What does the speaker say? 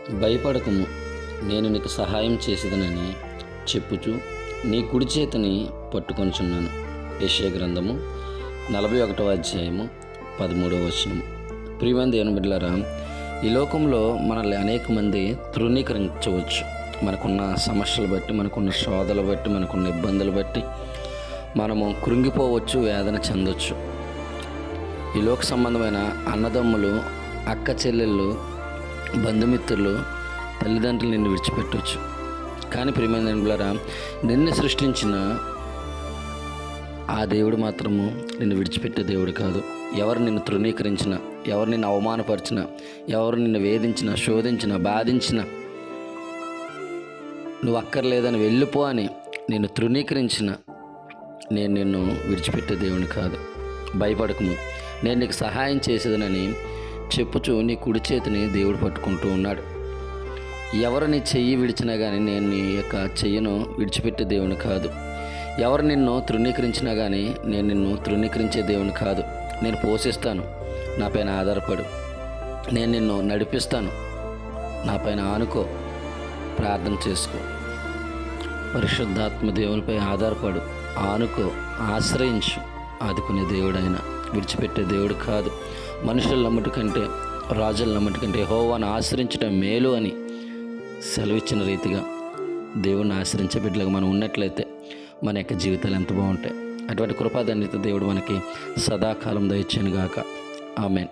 భయపడకుము, నేను నీకు సహాయం చేసేదనని చెప్పుచు నీ కుడి చేతిని పట్టుకొనుచున్నాను. యెషయా గ్రంథము 41వ అధ్యాయము 13వ వచనము. ప్రియమైన దేవుని బిడ్డలారా, ఈ లోకంలో మనల్ని అనేక మంది తృణీకరించవచ్చు. మనకున్న సమస్యలు బట్టి, మనకున్న శోధలు బట్టి, మనకున్న ఇబ్బందులు బట్టి మనము కృంగిపోవచ్చు, వేదన చెందొచ్చు. ఈ లోక సంబంధమైన అన్నదమ్ములు, అక్క చెల్లెళ్ళు, బంధుమిత్రులు, తల్లిదండ్రులు నిన్ను విడిచిపెట్టవచ్చు. కానీ ప్రియమైన దేవులారా, నిన్ను సృష్టించిన ఆ దేవుడు మాత్రము నిన్ను విడిచిపెట్టే దేవుడు కాదు. ఎవరు నిన్ను తృణీకరించినా, ఎవరు నిన్ను అవమానపరిచినా, ఎవరు నిన్ను వేధించినా, శోధించినా, బాధించినా, నువ్వు అక్కర్లేదని వెళ్ళిపో అని నిన్ను తృణీకరించిన నేను నిన్ను విడిచిపెట్టే దేవుని కాదు. భయపడకము, నేను నీకు సహాయం చేసేదనని చెప్పుచు నీ కుడి చేతిని దేవుడు పట్టుకుంటూ ఉన్నాడు. ఎవరు నీ చెయ్యి విడిచినా కానీ నేను నీ యొక్క చెయ్యను విడిచిపెట్టే దేవుని కాదు. ఎవరు నిన్ను తృణీకరించినా కానీ నేను నిన్ను తృణీకరించే దేవుని కాదు. నేను పోషిస్తాను, నా పైన ఆధారపడు. నేను నిన్ను నడిపిస్తాను, నా పైన ఆనుకో, ప్రార్థన చేసుకో. పరిశుద్ధాత్మ దేవునిపై ఆధారపడు, ఆనుకో, ఆశ్రయించు. ఆదుకునే దేవుడైన, విడిచిపెట్టే దేవుడు కాదు. మనుషుల నమ్మటి కంటే, రాజుల నమ్మటి కంటే యెహోవాను ఆశ్రయించడం మేలు అని సెలవిచ్చిన రీతిగా దేవుణ్ణి ఆశ్రయించే బిడ్డలుగా మనం ఉన్నట్లయితే మన యొక్క జీవితాలు ఎంత బాగుంటాయి. అటువంటి కృపాధన్యత దేవుడు మనకి సదాకాలం దయచేయును గాక. ఆమేన్.